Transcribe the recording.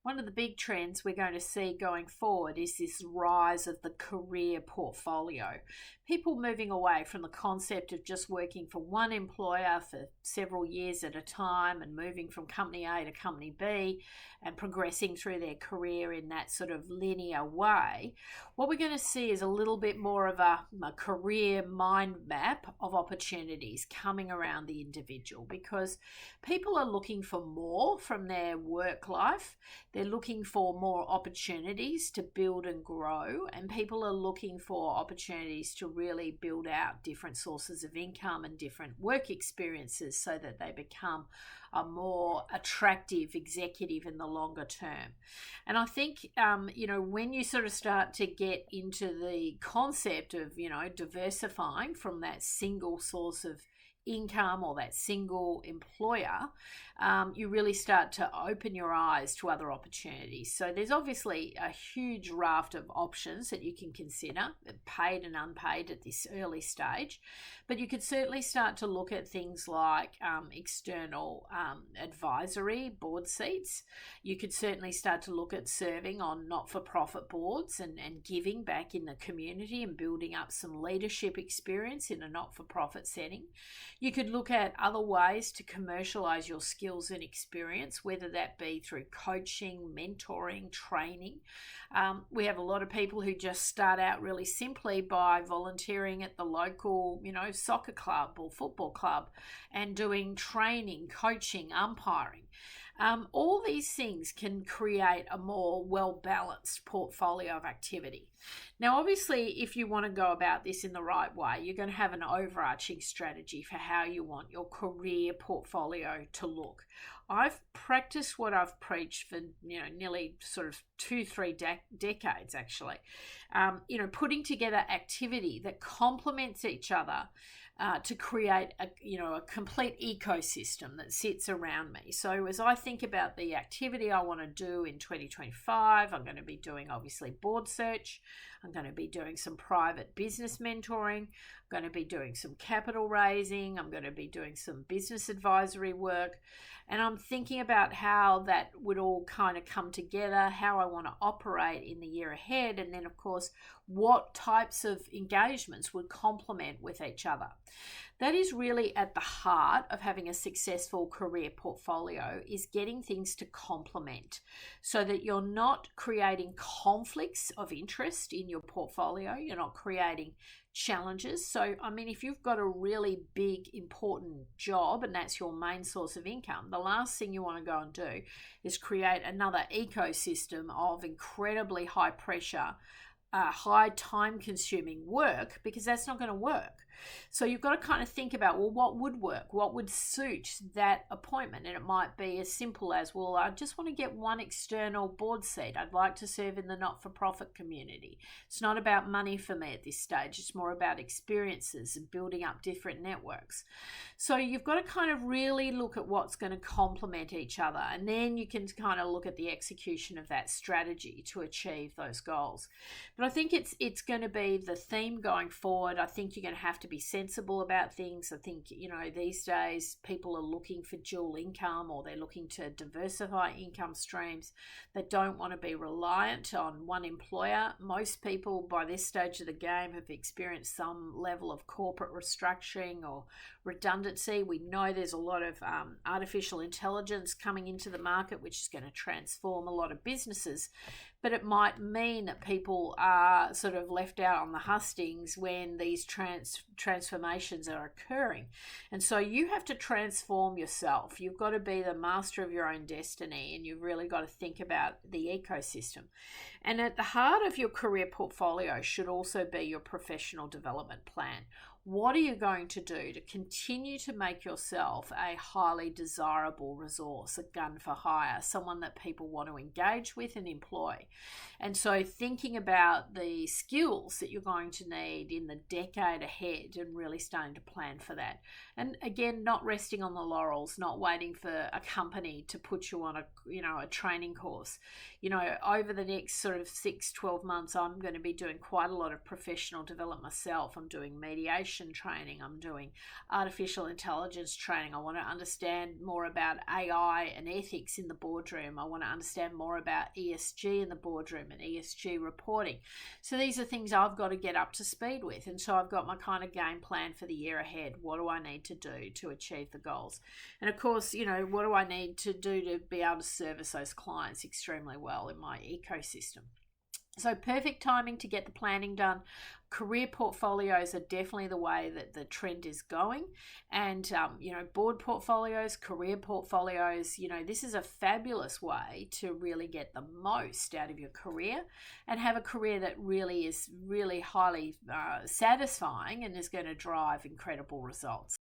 one of the big trends we're going to see going forward is this rise of the career portfolio. People moving away from the concept of just working for one employer for several years at a time and moving from company A to company B and progressing through their career in that sort of linear way. What we're going to see is a little bit more of a career mind map of opportunities coming around the individual, because people are looking for more from their work life. They're looking for more opportunities to build and grow, and people are looking for opportunities to really build out different sources of income and different work experiences so that they become a more attractive executive in the longer term. And I think, when you sort of start to get into the concept of, diversifying from that single source of income or that single employer, you really start to open your eyes to other opportunities. So there's obviously a huge raft of options that you can consider, paid and unpaid at this early stage, but you could certainly start to look at things like external advisory board seats. You could certainly start to look at serving on not-for-profit boards and giving back in the community and building up some leadership experience in a not-for-profit setting. You could look at other ways to commercialize your skills and experience, whether that be through coaching, mentoring, training. We have a lot of people who just start out really simply by volunteering at the local, soccer club or football club and doing training, coaching, umpiring. All these things can create a more well-balanced portfolio of activity. Now, obviously, if you want to go about this in the right way, you're going to have an overarching strategy for how you want your career portfolio to look. I've practiced what I've preached for nearly sort of 2-3 decades actually. Putting together activity that complements each other to create a complete ecosystem that sits around me. So as I think about the activity I want to do in 2025, I'm going to be doing obviously board search. I'm going to be doing some private business mentoring. I'm going to be doing some capital raising. I'm going to be doing some business advisory work. And I'm thinking about how that would all kind of come together, how I want to operate in the year ahead, and then, of course, what types of engagements would complement with each other. That is really at the heart of having a successful career portfolio, is getting things to complement so that you're not creating conflicts of interest in your portfolio. You're not creating challenges. So, if you've got a really big, important job and that's your main source of income, the last thing you want to go and do is create another ecosystem of incredibly high pressure, high time consuming work, because that's not going to work. So you've got to kind of think about, well, what would work? What would suit that appointment? And it might be as simple as, well, I just want to get one external board seat. I'd like to serve in the not-for-profit community. It's not about money for me at this stage. It's more about experiences and building up different networks. So you've got to kind of really look at what's going to complement each other. And then you can kind of look at the execution of that strategy to achieve those goals. But I think it's going to be the theme going forward. I think you're going to have to be sensible about things. I think, these days people are looking for dual income, or they're looking to diversify income streams. They don't want to be reliant on one employer. Most people by this stage of the game have experienced some level of corporate restructuring or redundancy. We know there's a lot of artificial intelligence coming into the market, which is going to transform a lot of businesses. But it might mean that people are sort of left out on the hustings when these transformations are occurring. And so you have to transform yourself. You've got to be the master of your own destiny, and you've really got to think about the ecosystem. And at the heart of your career portfolio should also be your professional development plan. What are you going to do to continue to make yourself a highly desirable resource, a gun for hire, someone that people want to engage with and employ? And so thinking about the skills that you're going to need in the decade ahead and really starting to plan for that. And again, not resting on the laurels, not waiting for a company to put you on a training course. Over the next sort of 6-12 months, I'm going to be doing quite a lot of professional development myself. I'm doing mediation automation training. I'm doing artificial intelligence training. I want to understand more about AI and ethics in the boardroom. I want to understand more about ESG in the boardroom and ESG reporting. So these are things I've got to get up to speed with. And so I've got my kind of game plan for the year ahead. What do I need to do to achieve the goals? And of course, what do I need to do to be able to service those clients extremely well in my ecosystem? So perfect timing to get the planning done. Career portfolios are definitely the way that the trend is going. And, board portfolios, career portfolios, this is a fabulous way to really get the most out of your career and have a career that really is really highly satisfying and is going to drive incredible results.